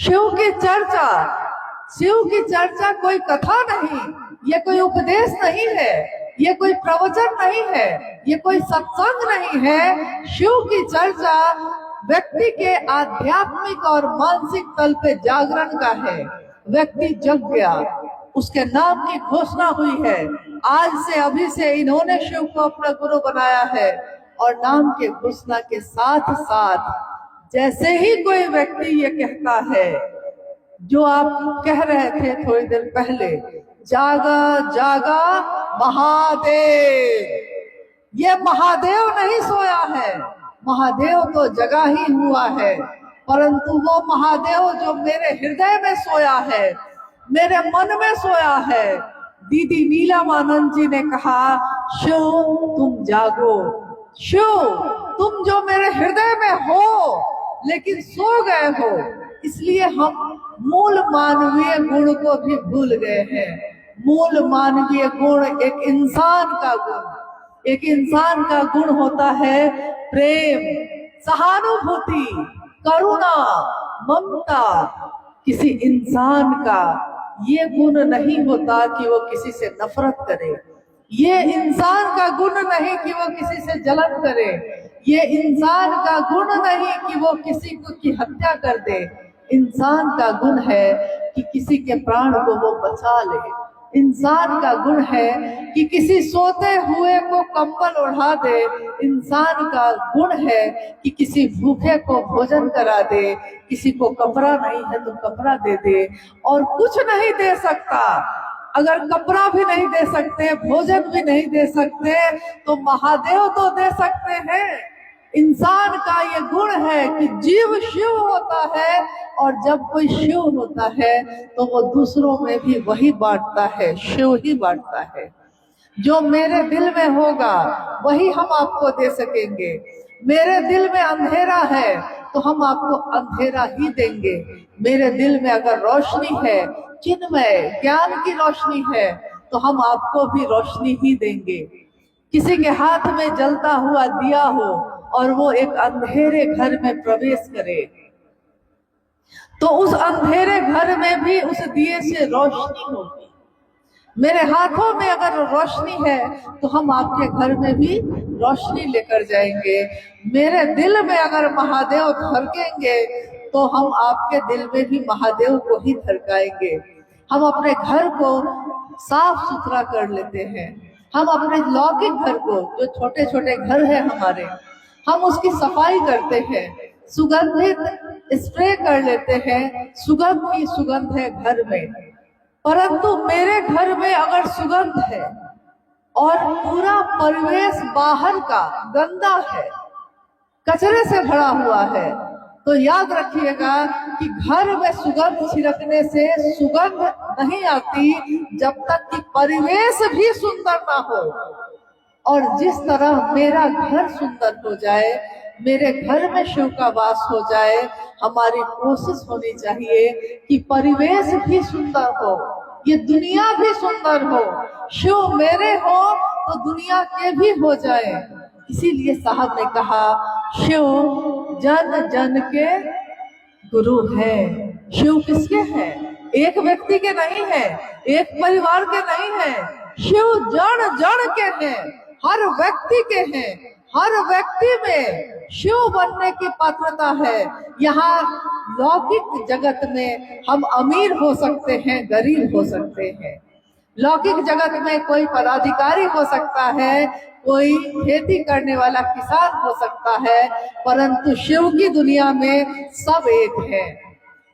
शिव की चर्चा, शिव की चर्चा कोई कथा नहीं, ये कोई उपदेश नहीं है, ये कोई प्रवचन नहीं है, ये कोई सत्संग नहीं है। शिव की चर्चा व्यक्ति के आध्यात्मिक और मानसिक तल पे जागरण का है। व्यक्ति जग गया, उसके नाम की घोषणा हुई है। आज से, अभी से इन्होंने शिव को अपना गुरु बनाया है। और नाम के घोषणा के साथ साथ जैसे ही कोई व्यक्ति ये कहता है, जो आप कह रहे थे थोड़ी देर पहले, जागा जागा महादेव, ये महादेव नहीं सोया है, महादेव तो जगा ही हुआ है। परंतु वो महादेव जो मेरे हृदय में सोया है, मेरे मन में सोया है। दीदी नीलमानंद जी ने कहा, शिव तुम जागो, शिव तुम जो मेरे हृदय में हो लेकिन सो गए हो। इसलिए हम मूल मानवीय गुण को भी भूल गए हैं। मूल मानवीय गुण एक इंसान का गुण, एक इंसान का गुण होता है प्रेम, सहानुभूति, करुणा, ममता। किसी इंसान का ये गुण नहीं होता कि वो किसी से नफरत करे। ये इंसान का गुण नहीं कि वो किसी से जलन करे। ये इंसान का गुण नहीं कि वो किसी को की हत्या कर दे। इंसान का गुण है कि किसी के प्राण को वो बचा ले। इंसान का गुण है कि किसी सोते हुए को कंबल ओढ़ा दे। इंसान का गुण है कि किसी भूखे को भोजन करा दे, किसी को कपड़ा नहीं है तो कपड़ा दे दे। और कुछ नहीं दे सकता, अगर कपड़ा भी नहीं दे सकते, भोजन भी नहीं दे सकते, तो महादेव तो दे सकते हैं। इंसान का ये गुण है कि जीव शिव होता है, और जब कोई शिव होता है तो वो दूसरों में भी वही बांटता है, शिव ही बांटता है। जो मेरे दिल में होगा वही हम आपको दे सकेंगे। मेरे दिल में अंधेरा है तो हम आपको अंधेरा ही देंगे। मेरे दिल में अगर रोशनी है, चिन्मय ज्ञान की रोशनी है, तो हम आपको भी रोशनी ही देंगे। किसी के हाथ में जलता हुआ दिया हो और वो एक अंधेरे घर में प्रवेश करे, तो उस अंधेरे घर में भी उस दिए से रोशनी होगी। मेरे हाथों में अगर रोशनी है तो हम आपके घर में भी रोशनी लेकर जाएंगे। मेरे दिल में अगर महादेव धड़केंगे तो हम आपके दिल में भी महादेव को ही धड़काएंगे। हम अपने घर को साफ सुथरा कर लेते हैं। हम अपने लौकिक घर को, जो छोटे छोटे घर है हमारे, हम उसकी सफाई करते हैं, सुगंधित स्प्रे कर लेते हैं। सुगंध ही सुगंध है घर में। परंतु मेरे घर में अगर सुगंध है और पूरा परिवेश बाहर का गंदा है, कचरे से भरा हुआ है, तो याद रखिएगा कि घर में सुगंध छिड़कने से सुगंध नहीं आती जब तक कि परिवेश भी सुंदर ना हो। और जिस तरह मेरा घर सुंदर हो जाए, मेरे घर में शिव का वास हो जाए, हमारी कोशिश होनी चाहिए कि परिवेश भी सुंदर हो, ये दुनिया भी सुंदर हो। शिव मेरे हो तो दुनिया के भी हो जाए। इसीलिए साहब ने कहा, शिव जन जन के गुरु है। शिव किसके हैं? एक व्यक्ति के नहीं है, एक परिवार के नहीं है। शिव जन जन के हैं, हर व्यक्ति के हैं। हर व्यक्ति में शिव बनने की पात्रता है। यहाँ लौकिक जगत में हम अमीर हो सकते हैं, गरीब हो सकते हैं। लौकिक जगत में कोई पदाधिकारी हो सकता है, कोई खेती करने वाला किसान हो सकता है, परंतु शिव की दुनिया में सब एक है।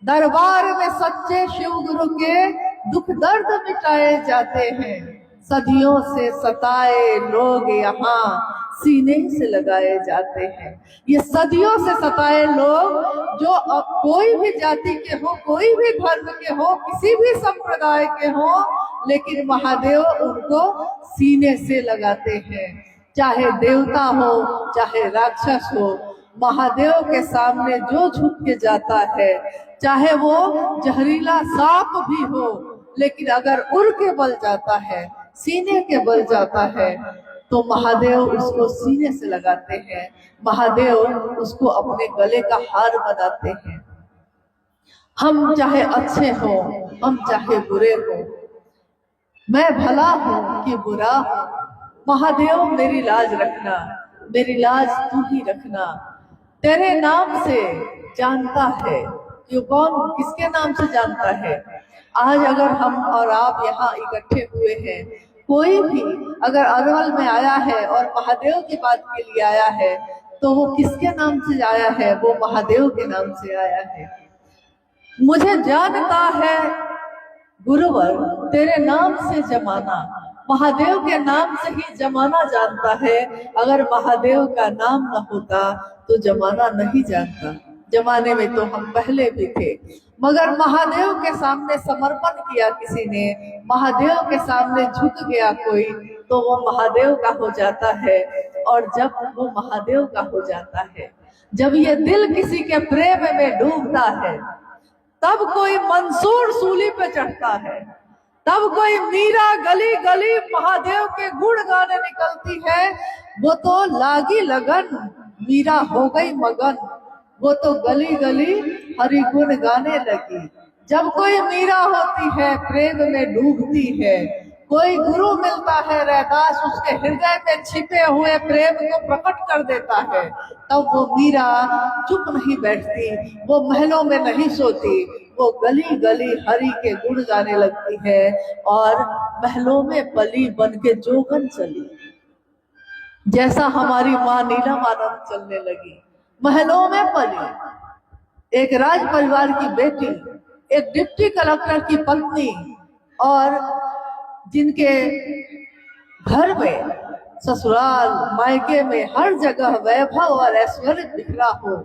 दरबार में सच्चे शिव गुरु के दुख दर्द मिटाए जाते हैं। सदियों से सताए लोग यहाँ सीने से लगाए जाते हैं। ये सदियों से सताए लोग, जो कोई भी जाति के हो, कोई भी धर्म के हो, किसी भी संप्रदाय के हो, लेकिन महादेव उनको सीने से लगाते हैं। चाहे देवता हो, चाहे राक्षस हो, महादेव के सामने जो झुक के जाता है, चाहे वो जहरीला सांप भी हो, लेकिन अगर उड़ के बल जाता है, सीने के बल जाता है, तो महादेव उसको सीने से लगाते हैं। महादेव उसको अपने गले का हार बनाते हैं। हम चाहे अच्छे हो, हम चाहे बुरे हो, मैं भला हूं कि बुरा हूं, महादेव मेरी लाज रखना, मेरी लाज तू ही रखना। तेरे नाम से जानता है, क्यों कौन किसके नाम से जानता है। आज अगर हम और आप यहाँ इकट्ठे हुए हैं, कोई भी अगर अरवल में आया है और महादेव की बात के लिए आया है, तो वो किसके नाम से आया है, वो महादेव के नाम से आया है। मुझे जानता है गुरुवर तेरे नाम से जमाना, महादेव के नाम से ही जमाना जानता है। अगर महादेव का नाम न होता तो जमाना नहीं जानता। जमाने में तो हम पहले भी थे, मगर महादेव के सामने समर्पण किया किसी ने, महादेव के सामने झुक गया कोई, तो वो महादेव का हो जाता है। और जब वो महादेव का हो जाता है, जब ये दिल किसी के प्रेम में डूबता है, तब कोई मंसूर सूली पे चढ़ता है, तब कोई मीरा गली गली महादेव के गुण गाने निकलती है। वो तो लागी लगन, मीरा हो गई मगन, वो तो गली गली हरि गुण गाने लगी। जब कोई मीरा होती है, प्रेम में डूबती है, कोई गुरु मिलता है रैदास, उसके हृदय में छिपे हुए प्रेम को प्रकट कर देता है, तब वो मीरा चुप नहीं बैठती, वो महलों में नहीं सोती, वो गली गली हरि के गुण गाने लगती है। और महलों में पली बन के जोगन चली, जैसा हमारी माँ नीलम आनंद चलने लगी। महलों में पली, एक राज परिवार की बेटी, एक डिप्टी कलेक्टर की पत्नी, और जिनके घर में, ससुराल मायके में हर जगह वैभव और ऐश्वर्य बिखरा हो,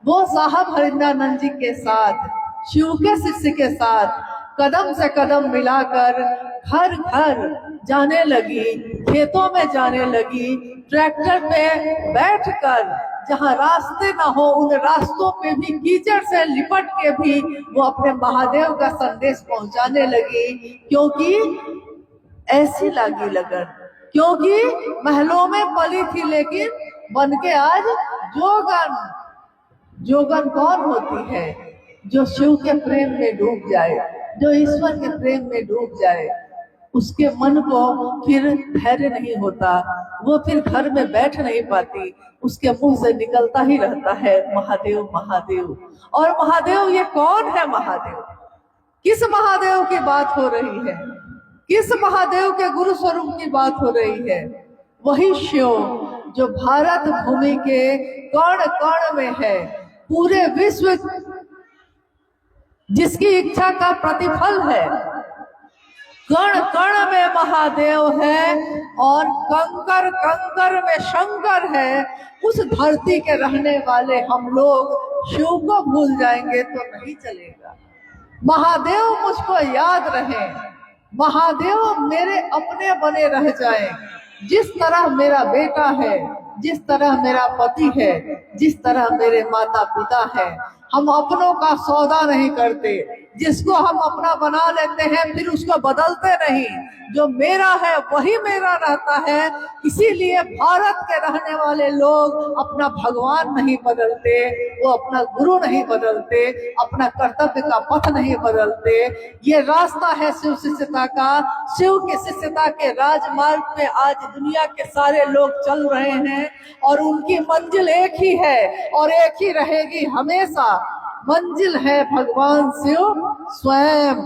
वो साहब हरिंद्रानंद जी के साथ, शिव के शिष्य के साथ कदम से कदम मिलाकर घर घर जाने लगी, खेतों में जाने लगी, ट्रैक्टर पे बैठकर जहाँ रास्ते ना हो उन रास्तों पे भी कीचड़ से लिपट के भी वो अपने महादेव का संदेश पहुंचाने लगी। क्योंकि ऐसी लागी लगन, क्योंकि महलों में पली थी लेकिन बन के आज जोगन। जोगन कौन होती है? जो शिव के प्रेम में डूब जाए, जो ईश्वर के प्रेम में डूब जाए, उसके मन को फिर धैर्य नहीं होता, वो फिर घर में बैठ नहीं पाती, उसके मुंह से निकलता ही रहता है महादेव महादेव। और महादेव ये कौन है? महादेव किस महादेव की बात हो रही है? किस महादेव के गुरु स्वरूप की बात हो रही है? वही शिव जो भारत भूमि के कण कण में है, पूरे विश्व जिसकी इच्छा का प्रतिफल है। कण कण में महादेव है और कंकर कंकर में शंकर है। उस धरती के रहने वाले हम लोग शिव को भूल जाएंगे तो नहीं चलेगा। महादेव मुझको याद रहे, महादेव मेरे अपने बने रह जाएं। जिस तरह मेरा बेटा है, जिस तरह मेरा पति है, जिस तरह मेरे माता पिता है, हम अपनों का सौदा नहीं करते। जिसको हम अपना बना लेते हैं फिर उसको बदलते नहीं। जो मेरा है वही मेरा रहता है। इसीलिए भारत के रहने वाले लोग अपना भगवान नहीं बदलते, वो अपना गुरु नहीं बदलते, अपना कर्तव्य का पथ नहीं बदलते। ये रास्ता है शिव शिष्यता का। शिव की शिष्यता के राजमार्ग पे आज दुनिया के सारे लोग चल रहे हैं और उनकी मंजिल एक ही है और एक ही रहेगी हमेशा। मंजिल है भगवान शिव स्वयं।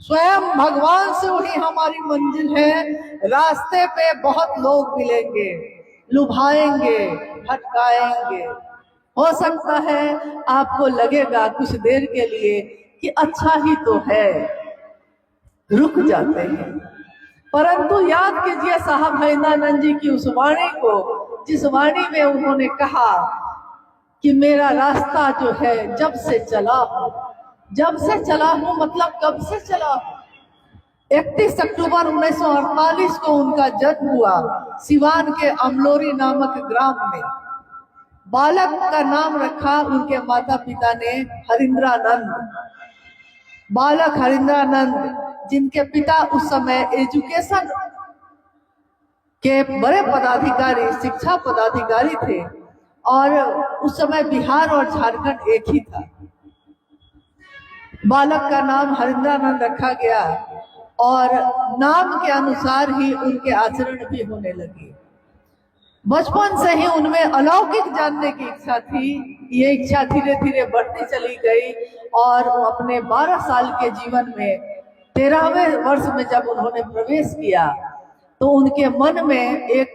स्वयं भगवान शिव ही हमारी मंजिल है। रास्ते पे बहुत लोग मिलेंगे, लुभाएंगे, भटकाएंगे। हो सकता है आपको लगेगा कुछ देर के लिए कि अच्छा ही तो है, रुक जाते हैं। परंतु याद कीजिए साहब हरिंद्रानंद जी की उस वाणी को, जिस वाणी में उन्होंने कहा कि मेरा रास्ता जो है जब से चला हूं। जब से चला हूं मतलब कब से चला हूं? 31 अक्टूबर 1948 को उनका जन्म हुआ सिवान के अमलोरी नामक ग्राम में। बालक का नाम रखा उनके माता पिता ने हरिंद्रानंद। बालक हरिंद्रानंद, जिनके पिता उस समय एजुकेशन के बड़े पदाधिकारी, शिक्षा पदाधिकारी थे और उस समय बिहार और झारखंड एक ही था। बालक का नाम हरिंद्रानंद रखा गया और नाम के अनुसार ही उनके आचरण भी होने लगे। बचपन से ही उनमें अलौकिक जानने की इच्छा थी। ये इच्छा धीरे धीरे बढ़ती चली गई और अपने 12 साल के जीवन में 13वें वर्ष में जब उन्होंने प्रवेश किया तो उनके मन में एक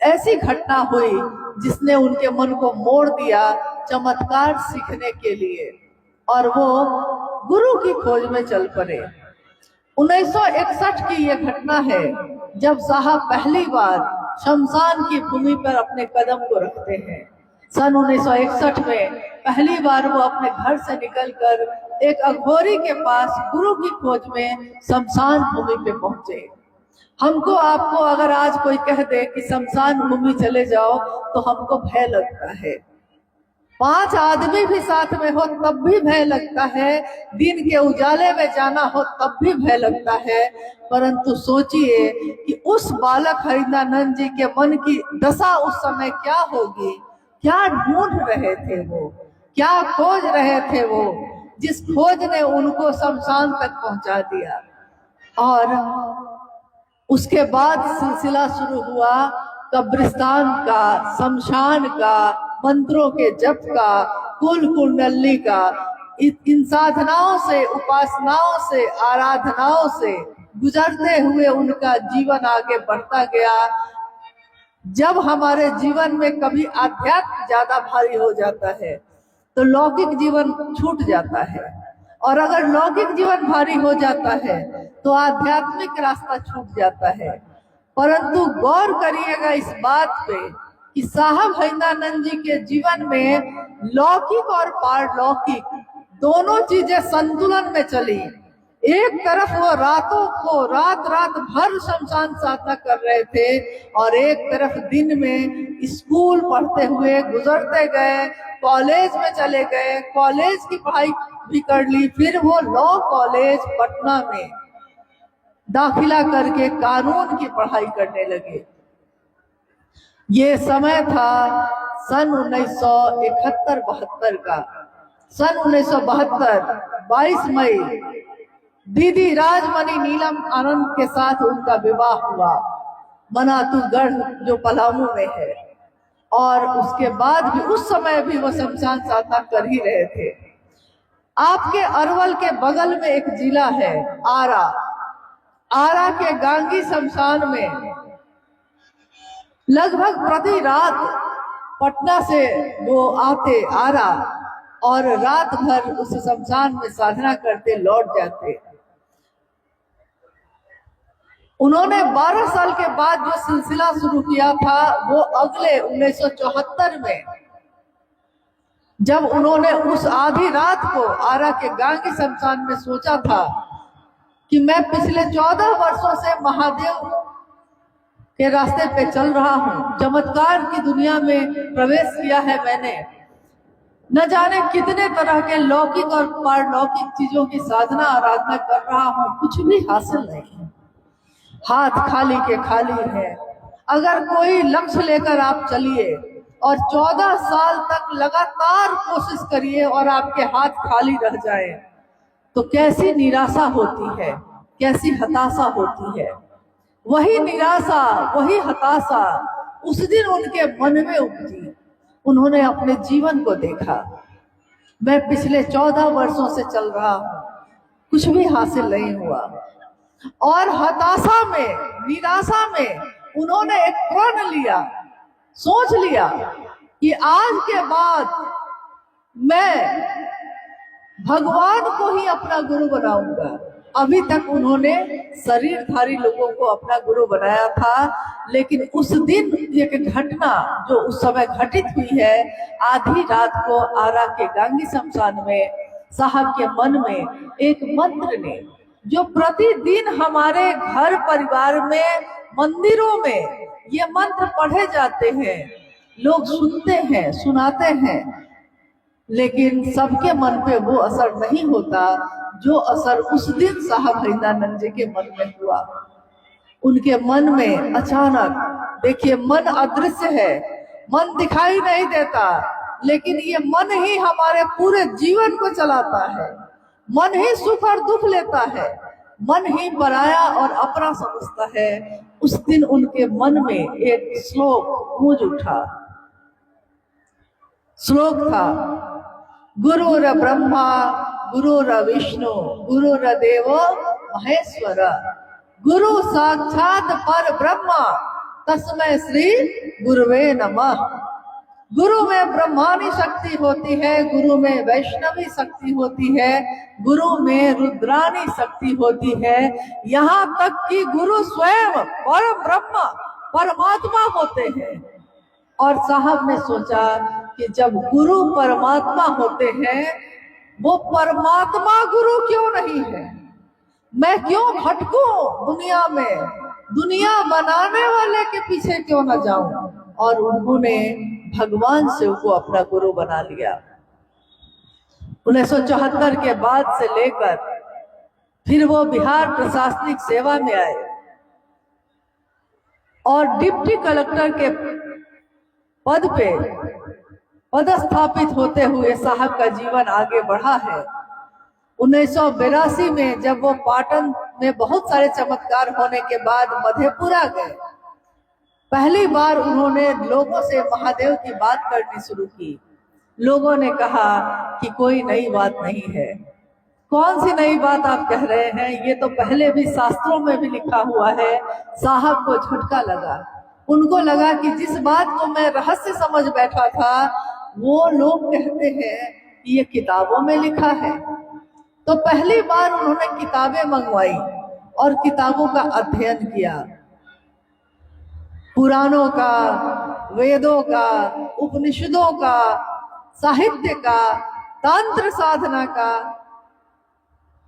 ऐसी घटना हुई जिसने उनके मन को मोड़ दिया चमत्कार सीखने के लिए, और वो गुरु की खोज में चल पड़े। 1961 की ये घटना है जब साहब पहली बार शमशान की भूमि पर अपने कदम को रखते हैं। सन 1961 में पहली बार वो अपने घर से निकलकर एक अघोरी के पास गुरु की खोज में शमशान भूमि पे पहुंचे। हमको आपको अगर आज कोई कह दे कि शमशान भूमि चले जाओ तो हमको भय लगता है। 5 आदमी भी साथ में हो तब भी भय लगता है, दिन के उजाले में जाना हो तब भी भय लगता है। परंतु सोचिए कि उस बालक हरिंद्रानंद जी के मन की दशा उस समय क्या होगी, क्या ढूंढ रहे थे वो, क्या खोज रहे थे वो, जिस खोज ने उनको शमशान तक पहुंचा दिया। और उसके बाद सिलसिला शुरू हुआ कब्रिस्तान का, शमशान का, मंत्रों के जप का, कुल कुंडली का। इन साधनाओं से, उपासनाओं से, आराधनाओं से गुजरते हुए उनका जीवन आगे बढ़ता गया। जब हमारे जीवन में कभी आध्यात्म ज्यादा भारी हो जाता है तो लौकिक जीवन छूट जाता है, और अगर लौकिक जीवन भारी हो जाता है तो आध्यात्मिक रास्ता छूट जाता है। परंतु गौर करिएगा इस बात पे कि साहब हरिंद्रानंद जी के जीवन में लौकिक और पारलौकिक दोनों चीजें संतुलन में चली। एक तरफ वो रातों को रात भर शमशान साधना कर रहे थे और एक तरफ दिन में स्कूल पढ़ते हुए गुजरते गए, कॉलेज में चले गए, कॉलेज की पढ़ाई भी कर ली, फिर वो लॉ कॉलेज पटना में दाखिला करके कानून की पढ़ाई करने लगे। ये समय था सन 1971-72 का। सन 1972 22 मई दीदी राजमणि नीलम आनंद के साथ उनका विवाह हुआ मनातूगढ़ जो पलामू में है, और उसके बाद भी उस समय भी वो शमशान साधना कर ही रहे थे। आपके अरवल के बगल में एक जिला है आरा। आरा के गांगी शमशान में लगभग प्रति रात पटना से वो आते आरा और रात भर उस शमशान में साधना करते लौट जाते। उन्होंने 12 साल के बाद जो सिलसिला शुरू किया था वो अगले 1974 में, जब उन्होंने उस आधी रात को आरा के गांगी शमशान में सोचा था कि मैं पिछले 14 वर्षों से महादेव के रास्ते पे चल रहा हूँ, चमत्कार की दुनिया में प्रवेश किया है मैंने, न जाने कितने तरह के लौकिक और पारलौकिक चीजों की साधना आराधना कर रहा हूँ, कुछ भी हासिल नहीं है, हाथ खाली के खाली है। अगर कोई लक्ष्य लेकर आप चलिए और 14 साल तक लगातार कोशिश करिए और आपके हाथ खाली रह जाए तो कैसी निराशा होती है, कैसी हताशा होती है। वही निराशा, वही हताशा उस दिन उनके मन में उपजी। उन्होंने अपने जीवन को देखा, मैं पिछले 14 वर्षों से चल रहा हूँ, कुछ भी हासिल नहीं हुआ, और हताशा में, निराशा में उन्होंने एक प्रण लिया, सोच लिया कि आज के बाद मैं भगवान को ही अपना गुरु बनाऊंगा। अभी तक उन्होंने शरीरधारी लोगों को अपना गुरु बनाया था, लेकिन उस दिन एक घटना जो उस समय घटित हुई है, आधी रात को आरा के गांगी शमशान में साहब के मन में एक मंत्र ने, जो प्रतिदिन हमारे घर परिवार में, मंदिरों में ये मंत्र पढ़े जाते हैं, लोग सुनते हैं, सुनाते हैं, लेकिन सबके मन पे वो असर नहीं होता जो असर उस दिन साहब हरिंद्रानंद जी के मन में हुआ। उनके मन में अचानक, देखिए मन अदृश्य है, मन दिखाई नहीं देता, लेकिन ये मन ही हमारे पूरे जीवन को चलाता है। मन ही सुख और दुख लेता है, मन ही पराया और अपना समझता है। उस दिन उनके मन में एक श्लोक गूंज उठा। श्लोक था, गुरुर ब्रह्मा गुरुर विष्णु गुरुर्देवो महेश्वर, गुरु साक्षात पर ब्रह्मा तस्मै श्री गुरुवे नमः। गुरु में ब्रह्मानी शक्ति होती है, गुरु में वैष्णवी शक्ति होती है, गुरु में रुद्रानी शक्ति होती है, यहाँ तक कि गुरु स्वयं परम ब्रह्म परमात्मा होते हैं। और साहब ने सोचा कि जब गुरु परमात्मा होते हैं, वो परमात्मा गुरु क्यों नहीं है? मैं क्यों भटकूं दुनिया में, दुनिया बनाने वाले के पीछे क्यों न जाऊं? और उन्होंने भगवान से वो अपना गुरु बना लिया। 1974 के बाद से लेकर फिर वो बिहार प्रशासनिक सेवा में आए और डिप्टी कलेक्टर के पद पे पदस्थापित होते हुए साहब का जीवन आगे बढ़ा है। 1982 में जब वो पाटन में बहुत सारे चमत्कार होने के बाद मधेपुरा गए, पहली बार उन्होंने लोगों से महादेव की बात करनी शुरू की। लोगों ने कहा कि कोई नई बात नहीं है। कौन सी नई बात आप कह रहे हैं? ये तो पहले भी शास्त्रों में भी लिखा हुआ है। साहब को झटका लगा। उनको लगा कि जिस बात को मैं रहस्य समझ बैठा था, वो लोग कहते हैं कि ये किताबों में लिखा है। तो पहली बार उन्होंने किताबें मंगवाई और किताबों का अध्ययन किया, पुराणों का, वेदों का, उपनिषदों का, साहित्य का, तंत्र साधना का,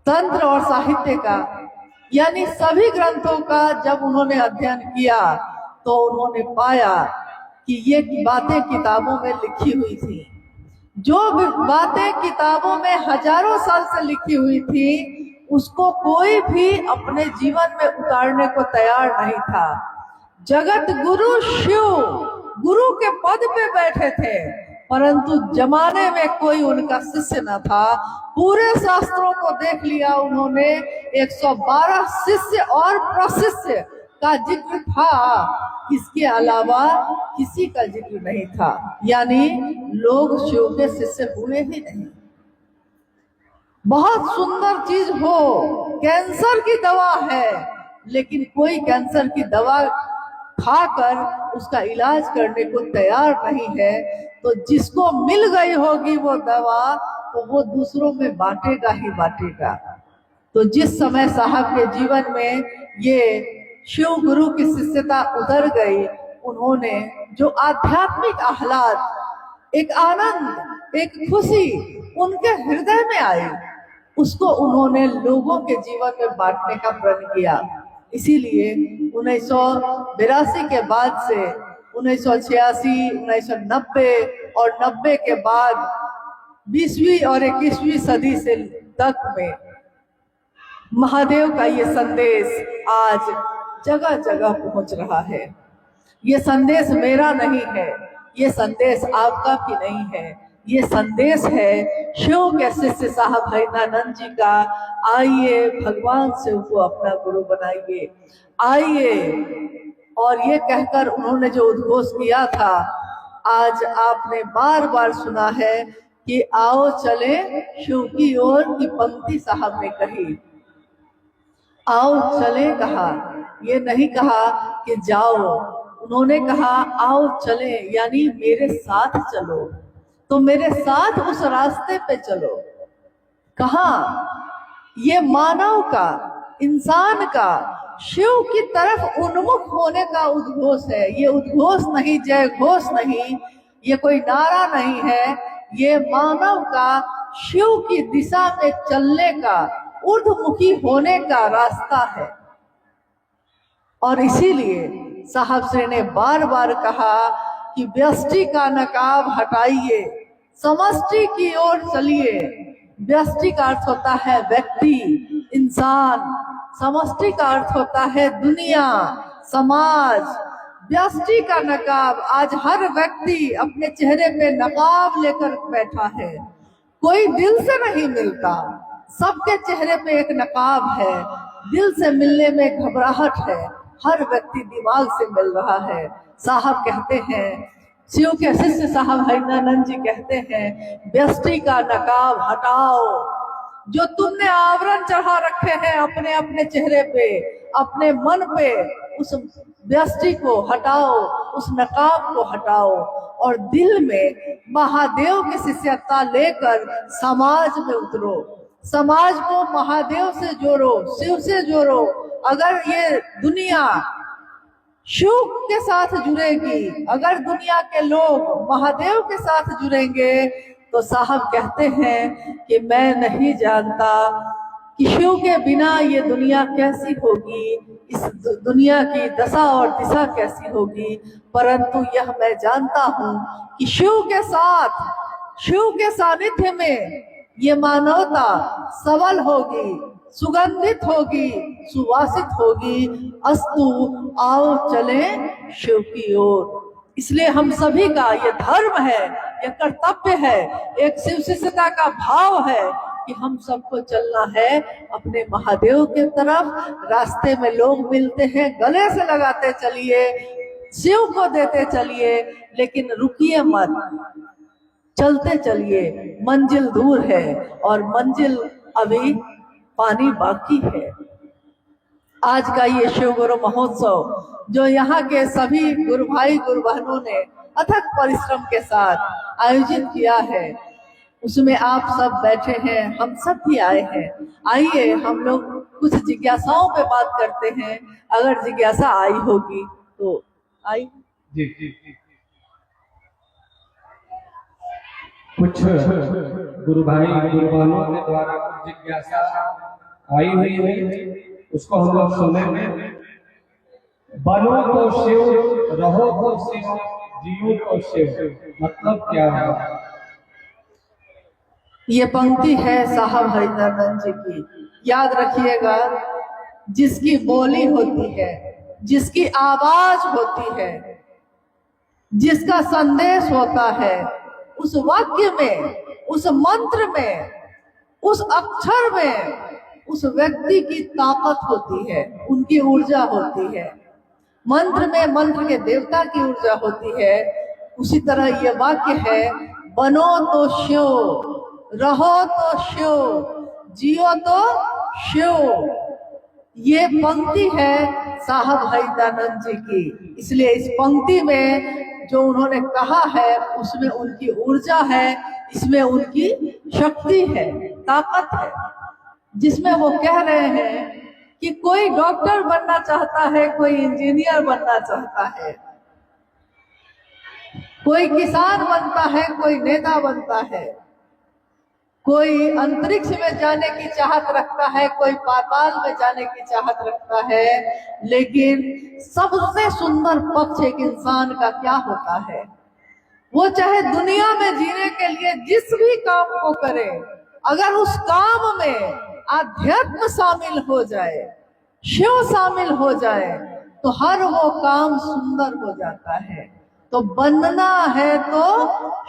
तंत्र और साहित्य का, यानी सभी ग्रंथों का जब उन्होंने अध्ययन किया तो उन्होंने पाया कि ये बातें किताबों में लिखी हुई थी। जो बातें किताबों में हजारों साल से लिखी हुई थी, उसको कोई भी अपने जीवन में उतारने को तैयार नहीं था। जगत गुरु शिव गुरु के पद पे बैठे थे, परंतु जमाने में कोई उनका शिष्य न था। पूरे शास्त्रों को देख लिया उन्होंने, 112 शिष्य और प्रशिष्य का जिक्र था, इसके अलावा किसी का जिक्र नहीं था। यानी लोग शिव के शिष्य हुए ही नहीं। बहुत सुंदर चीज हो, कैंसर की दवा है, लेकिन कोई कैंसर की दवा खाकर उसका इलाज करने को तैयार नहीं है। तो जिसको मिल गई होगी वो दवा, तो वो दूसरों में बांटेगा ही बांटेगा। तो जिस समय साहब के जीवन में ये शिव गुरु की शिष्यता उतर गई, उन्होंने जो आध्यात्मिक आह्लाद, एक आनंद, एक खुशी उनके हृदय में आई, उसको उन्होंने लोगों के जीवन में बांटने का प्रण किया। इसीलिए 1982 के बाद से 1986, 1990 और 90 के बाद 20वीं और 21वीं सदी से तक में महादेव का ये संदेश आज जगह जगह पहुंच रहा है। ये संदेश मेरा नहीं है, ये संदेश आपका भी नहीं है, ये संदेश है शिव के शिष्य साहब हरिदानंद जी का। आइए भगवान से उनको अपना गुरु बनाइए, आइए। और ये कहकर उन्होंने जो उद्घोष किया था, आज आपने बार बार सुना है कि आओ चले शिव की ओर की पंक्ति साहब ने कही। आओ चले कहा, ये नहीं कहा कि जाओ, उन्होंने कहा आओ चले, यानी मेरे साथ चलो। तो मेरे साथ उस रास्ते पे चलो। कहा ये मानव का, इंसान का शिव की तरफ उन्मुख होने का उद्घोष है। ये उद्घोष नहीं, जय घोष नहीं, ये कोई नारा नहीं है, ये मानव का शिव की दिशा में चलने का, ऊर्ध्वमुखी होने का रास्ता है। और इसीलिए साहब श्री ने बार बार कहा कि व्यष्टि का नकाब हटाइए, समष्टि की ओर चलिए। व्यष्टि का अर्थ होता है व्यक्ति, इंसान। समष्टि का अर्थ होता है दुनिया, समाज। व्यष्टि का नकाब, आज हर व्यक्ति अपने चेहरे पे नकाब लेकर बैठा है, कोई दिल से नहीं मिलता। सबके चेहरे पे एक नकाब है, दिल से मिलने में घबराहट है, हर व्यक्ति दिमाग से मिल रहा है। साहब कहते हैं, शिव के शिष्य साहब हरिनानंद जी कहते हैं, व्यष्टि का नकाब हटाओ। जो तुमने आवरण चढ़ा रखे हैं अपने अपने चेहरे पे, अपने मन पे, उस व्यष्टि को हटाओ, उस नकाब को हटाओ और दिल में महादेव की शिष्यता लेकर समाज में उतरो। समाज को महादेव से जोड़ो, शिव से जोड़ो। अगर ये दुनिया शिव के साथ जुड़ेगी, अगर दुनिया के लोग महादेव के साथ जुड़ेंगे, तो साहब कहते हैं कि मैं नहीं जानता कि शिव के बिना ये दुनिया कैसी होगी, इस दुनिया की दशा और दिशा कैसी होगी, परंतु यह मैं जानता हूँ कि शिव के साथ, शिव के सानिध्य में ये मानवता सबल होगी, सुगंधित होगी, सुवासित होगी। अस्तु, आओ चले शिव की ओर। इसलिए हम सभी का ये धर्म है, ये कर्तव्य है, एक शिव शिष्यता का भाव है कि हम सबको चलना है अपने महादेव के तरफ। रास्ते में लोग मिलते हैं, गले से लगाते चलिए, शिव को देते चलिए, लेकिन रुकिए मत, चलते चलिए। मंजिल दूर है और मंजिल अभी पानी बाकी है। आज का ये शिव गुरु महोत्सव जो यहाँ के सभी गुरु भाई गुरु बहनों ने अथक परिश्रम के साथ आयोजित किया है, उसमें आप सब बैठे हैं, हम सब भी आए हैं। आइए हम लोग कुछ जिज्ञासाओं पे बात करते हैं, अगर जिज्ञासा आई होगी तो आई। जी जी जी। कुछ गुरु भाई गुरु बहनों के द्वारा कुछ जिज्ञासा आई हुई है, उसको हम लोग सुनेंगे। बनो तो शिव, रहो तो शिव, जियो तो शिव, मतलब क्या है? ये पंक्ति है साहब हरिनानंद जी की। याद रखिएगा, जिसकी बोली होती है, जिसकी आवाज होती है, जिसका संदेश होता है, उस वाक्य में, उस मंत्र में, उस अक्षर में उस व्यक्ति की ताकत होती है, उनकी ऊर्जा होती है। मंत्र में मंत्र के देवता की ऊर्जा होती है। उसी तरह ये वाक्य है, बनो तो शिव, रहो तो शिव, जियो तो शिव। ये पंक्ति है साहब हरिनानंद जी की। इसलिए इस पंक्ति में जो उन्होंने कहा है उसमें उनकी ऊर्जा है, इसमें उनकी शक्ति है, ताकत है। जिसमें वो कह रहे हैं कि कोई डॉक्टर बनना चाहता है, कोई इंजीनियर बनना चाहता है, कोई किसान बनता है, कोई नेता बनता है, कोई अंतरिक्ष में जाने की चाहत रखता है, कोई पाताल में जाने की चाहत रखता है, लेकिन सबसे सुंदर पक्ष एक इंसान का क्या होता है, वो चाहे दुनिया में जीने के लिए जिस भी काम को करे, अगर उस काम में आध्यात्म शामिल हो जाए, शिव शामिल हो जाए, तो हर वो काम सुंदर हो जाता है। तो बनना है तो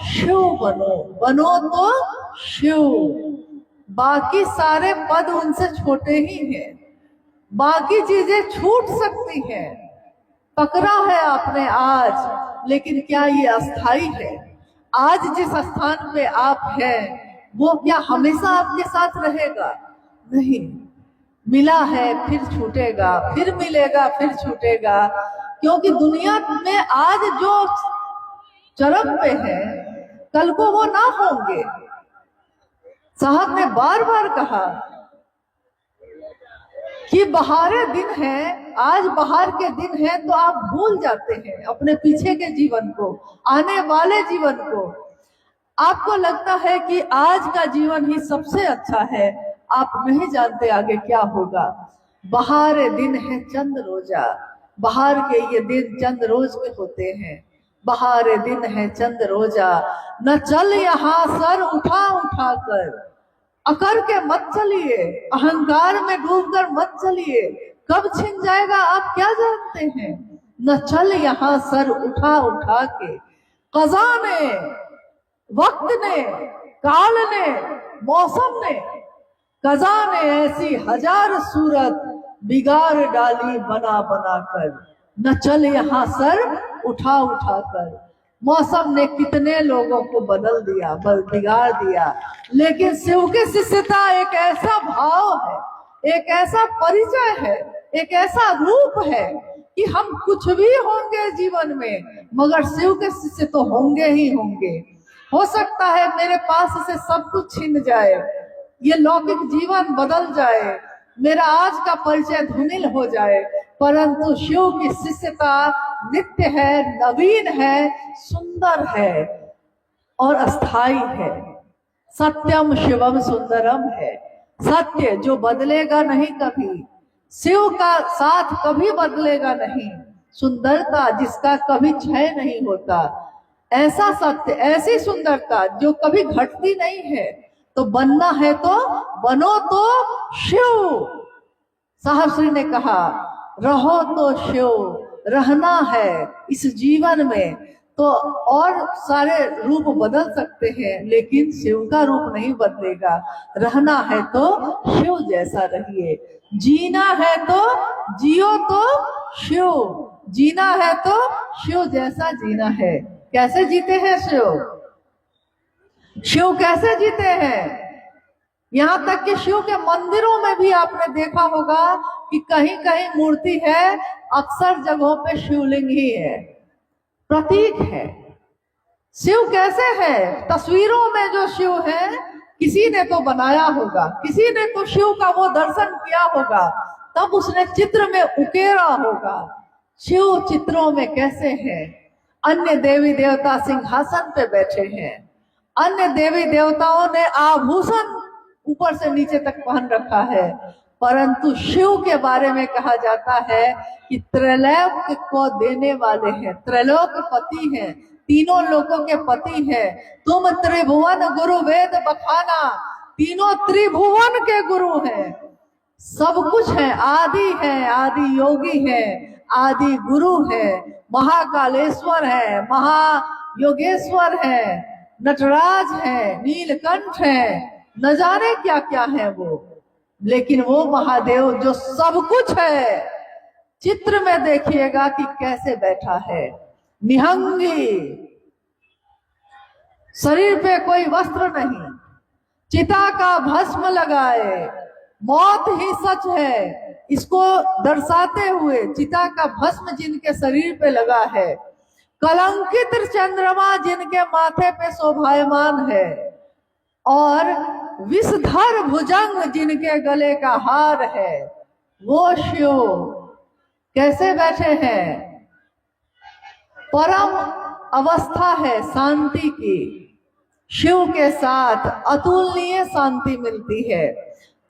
शिव बनो, बनो तो शिव। बाकी सारे पद उनसे छोटे ही हैं, बाकी चीजें छूट सकती हैं। पकड़ा है आपने आज, लेकिन क्या ये अस्थाई है? आज जिस स्थान पे आप हैं वो क्या हमेशा आपके साथ रहेगा? नहीं, मिला है फिर छूटेगा, फिर मिलेगा फिर छूटेगा। क्योंकि दुनिया में आज जो चरम पे है, कल को वो ना होंगे। साहब ने बार बार कहा कि बहारे दिन है, आज बहार के दिन है, तो आप भूल जाते हैं अपने पीछे के जीवन को, आने वाले जीवन को। आपको लगता है कि आज का जीवन ही सबसे अच्छा है, आप नहीं जानते आगे क्या होगा। बहार दिन है चंद रोजा, बहार के ये दिन चंद रोज के होते हैं। बहार दिन है चंद रोजा, न चल यहाँ सर उठा उठा कर, अकर के मत चलिए, अहंकार में डूबकर मत चलिए, कब छिन जाएगा आप क्या जानते हैं। न चल यहाँ सर उठा उठा के, कज़ा ने, वक्त ने, काल ने, मौसम ने कज़ा ने ऐसी हजार सूरत बिगाड़ डाली बना बना कर, न चल यहाँ सर उठा उठा कर। मौसम ने कितने लोगों को बदल दिया, बिगाड़ दिया, लेकिन शिव की शिष्यता एक ऐसा भाव है, एक ऐसा परिचय है, एक ऐसा रूप है कि हम कुछ भी होंगे जीवन में, मगर शिव के शिष्य तो होंगे ही होंगे। हो सकता है मेरे पास से सब कुछ छिन जाए, ये लौकिक जीवन बदल जाए, मेरा आज का परिचय धूमिल हो जाए, परंतु शिव की शिष्यता नित्य है, नवीन है, सुंदर है और अस्थाई है। सत्यम शिवम सुंदरम है, सत्य जो बदलेगा नहीं कभी, शिव का साथ कभी बदलेगा नहीं, सुंदरता जिसका कभी क्षय नहीं होता, ऐसा सत्य, ऐसी सुंदरता जो कभी घटती नहीं है। तो बनना है तो बनो तो शिव। साहब श्री ने कहा रहो तो शिव, रहना है इस जीवन में तो और सारे रूप बदल सकते हैं, लेकिन शिव का रूप नहीं बदलेगा। रहना है तो शिव जैसा रहिए, जीना है तो जियो तो शिव, जीना है तो शिव जैसा जीना है। कैसे जीते हैं शिव? शिव कैसे जीते हैं? यहाँ तक कि शिव के मंदिरों में भी आपने देखा होगा कि कहीं कहीं मूर्ति है, अक्सर जगहों पे शिवलिंग ही है, प्रतीक है। शिव कैसे है? तस्वीरों में जो शिव है किसी ने तो बनाया होगा, किसी ने तो शिव का वो दर्शन किया होगा, तब उसने चित्र में उकेरा होगा। शिव चित्रों में कैसे है? अन्य देवी देवता सिंहासन पे बैठे हैं, अन्य देवी देवताओं ने आभूषण ऊपर से नीचे तक पहन रखा है, परंतु शिव के बारे में कहा जाता है कि त्रैलोक को देने वाले हैं, त्रैलोक पति हैं, तीनों लोकों के पति हैं। तुम त्रिभुवन गुरु वेद बखाना, तीनों त्रिभुवन के गुरु हैं, सब कुछ है, आदि योगी है, आदि गुरु है, महाकालेश्वर है, महायोगेश्वर है, नटराज है, नीलकंठ है, न जाने क्या क्या है वो, लेकिन वो महादेव जो सब कुछ है, चित्र में देखिएगा कि कैसे बैठा है, निहंगी, शरीर पे कोई वस्त्र नहीं, चिता का भस्म लगाए, मौत ही सच है, इसको दर्शाते हुए चिता का भस्म जिनके शरीर पे लगा है, कलंकित चंद्रमा जिनके माथे पे शोभायमान है, और विषधर भुजंग जिनके गले का हार है, वो शिव कैसे बैठे हैं? परम अवस्था है शांति की, शिव के साथ अतुलनीय शांति मिलती है।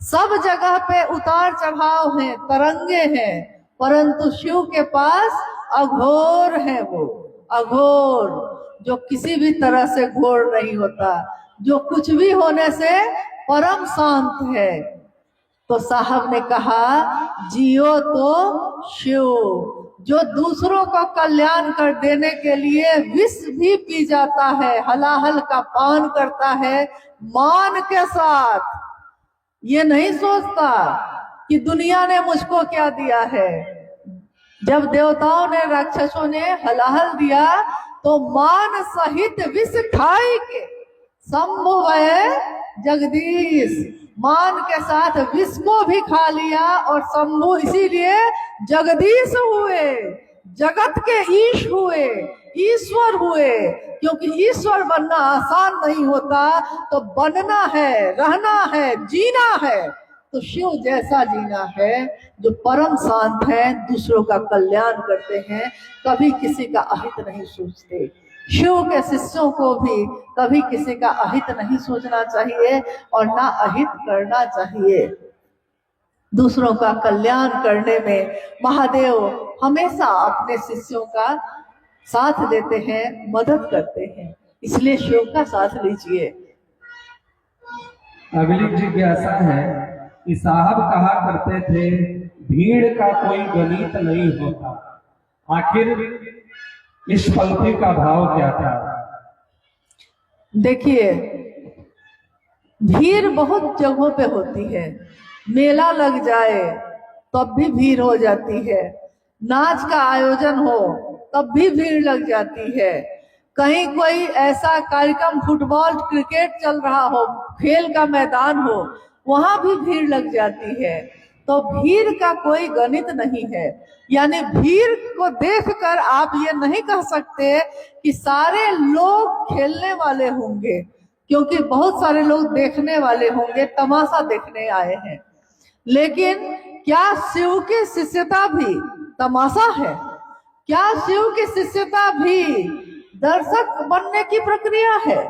सब जगह पे उतार चढ़ाव हैं, तरंगे हैं, परंतु शिव के पास अघोर है, वो अघोर जो किसी भी तरह से घोर नहीं होता, जो कुछ भी होने से परम शांत है। तो साहब ने कहा जियो तो शिव, जो दूसरों को कल्याण कर देने के लिए विष भी पी जाता है, हलाहल का पान करता है मान के साथ, ये नहीं सोचता कि दुनिया ने मुझको क्या दिया है। जब देवताओं ने, राक्षसों ने हलाहल दिया तो मान सहित विष खाई के शंभु जगदीश, मान के साथ विष को भी खा लिया और शंभु इसीलिए जगदीश हुए, जगत के ईश हुए, ईश्वर हुए, क्योंकि ईश्वर बनना आसान नहीं होता, तो बनना है, रहना है, जीना है तो शिव जैसा जीना है, जो परम शांत है, दूसरों का कल्याण करते हैं, कभी किसी का अहित नहीं सोचते। शिव के शिष्यों को भी कभी किसी का अहित नहीं सोचना चाहिए और ना अहित करना चाहिए। दूसरों का कल्याण करने में महादेव हमेशा अपने शिष्यों का साथ देते हैं, मदद करते हैं, इसलिए शिव का साथ लीजिए। अगली जिज्ञासा है कि साहब कहा करते थे भीड़ का कोई गणित नहीं होता, आखिर इस पंक्ति का भाव क्या था? देखिए, भीड़ बहुत जगहों पे होती है, मेला लग जाए तब भी भीड़ हो जाती है, नाच का आयोजन हो तब भी भीड़ लग जाती है, कहीं कोई ऐसा कार्यक्रम फुटबॉल क्रिकेट चल रहा हो, खेल का मैदान हो, वहां भी भीड़ लग जाती है। तो भीड़ का कोई गणित नहीं है। यानी भीड़ को देखकर आप ये नहीं कह सकते कि सारे लोग खेलने वाले होंगे, क्योंकि बहुत सारे लोग देखने वाले होंगे, तमाशा देखने आए हैं। लेकिन क्या शिव की शिष्यता भी तमाशा है? क्या शिव की शिष्यता भी दर्शक बनने की प्रक्रिया है?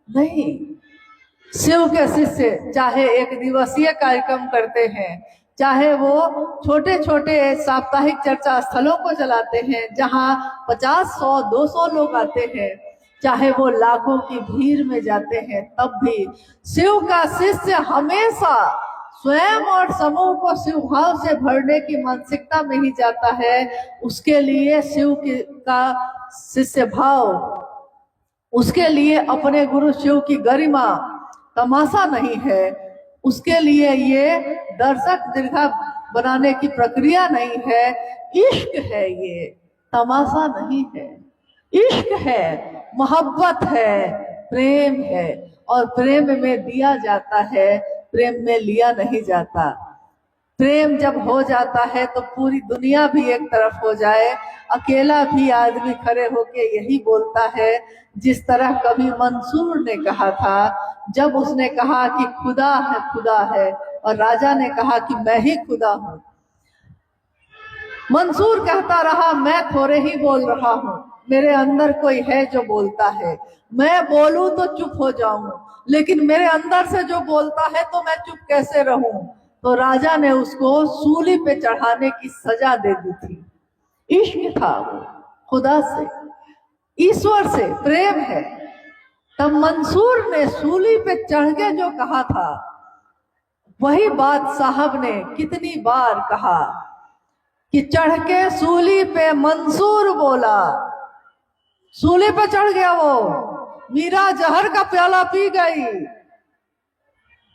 नहीं। शिव के शिष्य चाहे एक दिवसीय कार्यक्रम करते हैं, चाहे वो छोटे छोटे साप्ताहिक चर्चा स्थलों को चलाते हैं जहां 50, 100, 200 लोग आते हैं, चाहे वो लाखों की भीड़ में जाते हैं, तब भी शिव का शिष्य हमेशा स्वयं और समूह को शिव भाव से भरने की मानसिकता में ही जाता है। उसके लिए शिव का शिष्य भाव, उसके लिए अपने गुरु शिव की गरिमा तमाशा नहीं है, उसके लिए ये दर्शक दीर्घा बनाने की प्रक्रिया नहीं है, इश्क है, ये तमाशा नहीं है। इश्क है, मोहब्बत है, प्रेम है, और प्रेम में दिया जाता है, प्रेम में लिया नहीं जाता। प्रेम जब हो जाता है तो पूरी दुनिया भी एक तरफ हो जाए, अकेला भी आदमी खड़े होके यही बोलता है, जिस तरह कभी मंसूर ने कहा था, जब उसने कहा कि खुदा है, खुदा है, और राजा ने कहा कि मैं ही खुदा हूं। मंसूर कहता रहा, मैं थोड़े ही बोल रहा हूं, मेरे अंदर कोई है जो बोलता है, मैं बोलूं तो चुप हो जाऊं, लेकिन मेरे अंदर से जो बोलता है तो मैं चुप कैसे रहूं? तो राजा ने उसको सूली पे चढ़ाने की सजा दे दी थी। इश्क था वो, खुदा से, ईश्वर से प्रेम है। तब मंसूर ने सूली पे चढ़ के जो कहा था, वही बात साहब ने कितनी बार कहा कि चढ़ के सूली पे मंसूर बोला। सूली पे चढ़ गया वो, मीरा जहर का प्याला पी गई,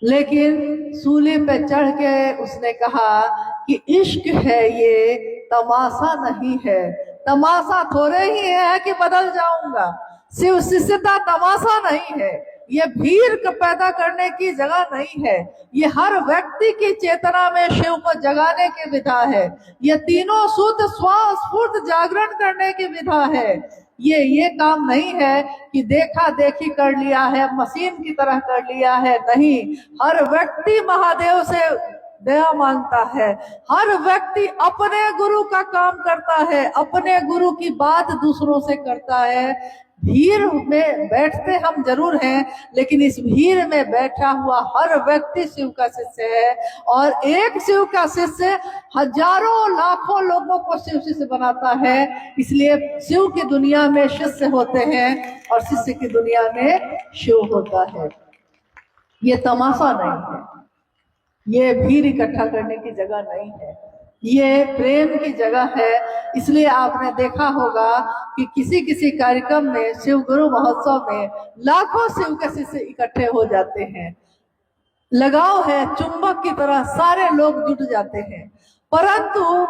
लेकिन सूली पे चढ़ के उसने कहा कि इश्क है ये, तमाशा नहीं है। तमाशा थोड़े ही है कि बदल जाऊंगा। शिव शिष्यता तमाशा नहीं है, ये भीड़ को पैदा करने की जगह नहीं है, ये हर व्यक्ति की चेतना में शिव को जगाने की विधा है, ये तीनों शुद्ध स्वस्फूर्त जागरण करने की विधा है। ये काम नहीं है कि देखा देखी कर लिया है, मशीन की तरह कर लिया है, नहीं। हर व्यक्ति महादेव से दया मांगता है, हर व्यक्ति अपने गुरु का काम करता है, अपने गुरु की बात दूसरों से करता है। भीड़ में बैठते हम जरूर हैं, लेकिन इस भीड़ में बैठा हुआ हर व्यक्ति शिव का शिष्य है, और एक शिव का शिष्य हजारों लाखों लोगों को शिव शिष्य बनाता है। इसलिए शिव की दुनिया में शिष्य होते हैं और शिष्य की दुनिया में शिव होता है। ये तमाशा नहीं है, ये भीड़ इकट्ठा करने की जगह नहीं है, ये प्रेम की जगह है। इसलिए आपने देखा होगा कि किसी किसी कार्यक्रम में, शिव गुरु महोत्सव में लाखों शिव के शिष्य इकट्ठे हो जाते हैं, लगाव है, चुंबक की तरह सारे लोग जुट जाते हैं। परंतु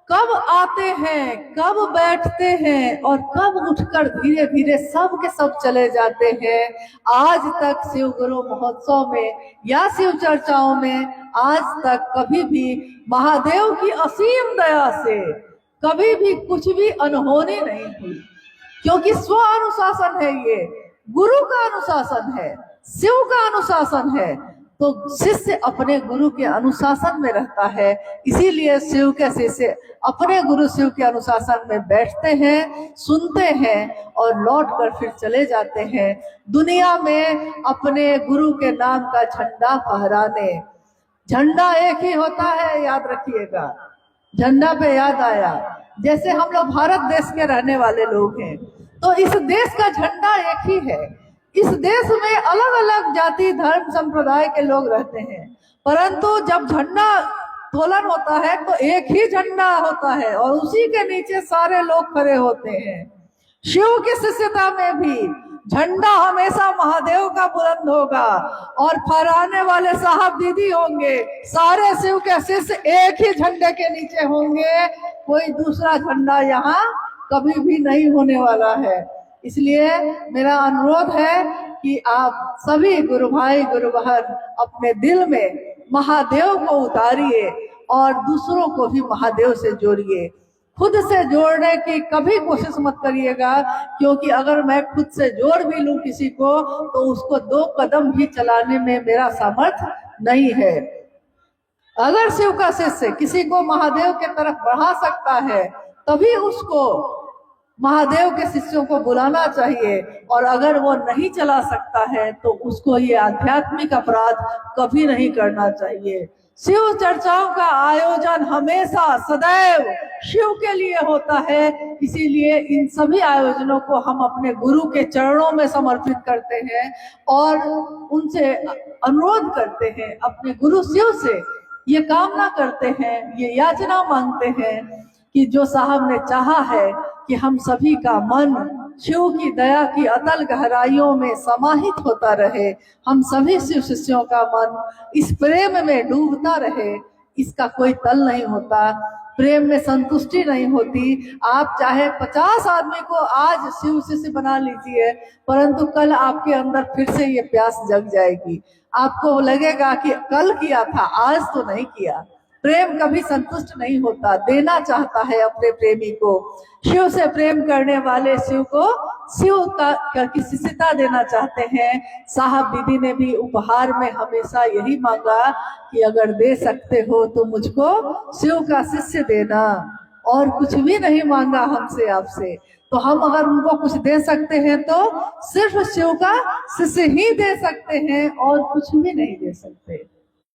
कब आते हैं, कब बैठते हैं, और कब उठकर धीरे धीरे सब के सब चले जाते हैं, आज तक शिव गुरु महोत्सव में या शिव चर्चाओं में आज तक कभी भी महादेव की असीम दया से कभी भी कुछ भी अनहोनी नहीं हुई, क्योंकि स्व अनुशासन है, ये गुरु का अनुशासन है, शिव का अनुशासन है। तो शिष्य अपने गुरु के अनुशासन में रहता है, इसीलिए शिव के शिष्य अपने गुरु शिव के अनुशासन में बैठते हैं, सुनते हैं और लौट कर फिर चले जाते हैं, दुनिया में अपने गुरु के नाम का झंडा फहराने। झंडा एक ही होता है, याद रखिएगा। झंडा पे याद आया, जैसे हम लोग भारत देश के रहने वाले लोग हैं, तो इस देश का झंडा एक ही है। इस देश में अलग अलग जाति धर्म संप्रदाय के लोग रहते हैं, परंतु जब झंडा तोलन होता है तो एक ही झंडा होता है और उसी के नीचे सारे लोग खड़े होते हैं। शिव की शिष्यता में भी झंडा हमेशा महादेव का बुलंद होगा और फहराने वाले साहब दीदी होंगे। सारे शिव के शिष्य एक ही झंडे के नीचे होंगे, कोई दूसरा झंडा यहाँ कभी भी नहीं होने वाला है। इसलिए मेरा अनुरोध है कि आप सभी गुरु भाई गुरु बहन अपने दिल में महादेव को उतारिए और दूसरों को भी महादेव से जोड़िए। खुद से जोड़ने की कभी कोशिश मत करिएगा, क्योंकि अगर मैं खुद से जोड़ भी लूं किसी को तो उसको 2 कदम भी चलाने में मेरा सामर्थ्य नहीं है। अगर शिव का शिष्य किसी को महादेव के तरफ बढ़ा सकता है तभी उसको महादेव के शिष्यों को बुलाना चाहिए, और अगर वो नहीं चला सकता है तो उसको ये आध्यात्मिक अपराध कभी नहीं करना चाहिए। शिव चर्चाओं का आयोजन हमेशा सदैव शिव के लिए होता है, इसीलिए इन सभी आयोजनों को हम अपने गुरु के चरणों में समर्पित करते हैं और उनसे अनुरोध करते हैं, अपने गुरु शिव से ये कामना करते हैं, ये याचना मांगते हैं कि जो साहब ने चाहा है कि हम सभी का मन शिव की दया की अतल गहराइयों में समाहित होता रहे, हम सभी शिव शिष्यों का मन इस प्रेम में डूबता रहे। इसका कोई तल नहीं होता, प्रेम में संतुष्टि नहीं होती। आप चाहे 50 आदमी को आज शिव शिष्य बना लीजिए, परंतु कल आपके अंदर फिर से ये प्यास जग जाएगी। आपको लगेगा कि कल किया था, आज तो नहीं किया। प्रेम कभी संतुष्ट नहीं होता, देना चाहता है अपने प्रेमी को। शिव से प्रेम करने वाले शिव को शिव की शिष्यता देना चाहते हैं। साहब दीदी ने भी उपहार में हमेशा यही मांगा कि अगर दे सकते हो तो मुझको शिव का शिष्य देना, और कुछ भी नहीं मांगा हमसे आपसे। तो हम अगर उनको कुछ दे सकते हैं तो सिर्फ शिव का शिष्य ही दे सकते हैं और कुछ भी नहीं दे सकते।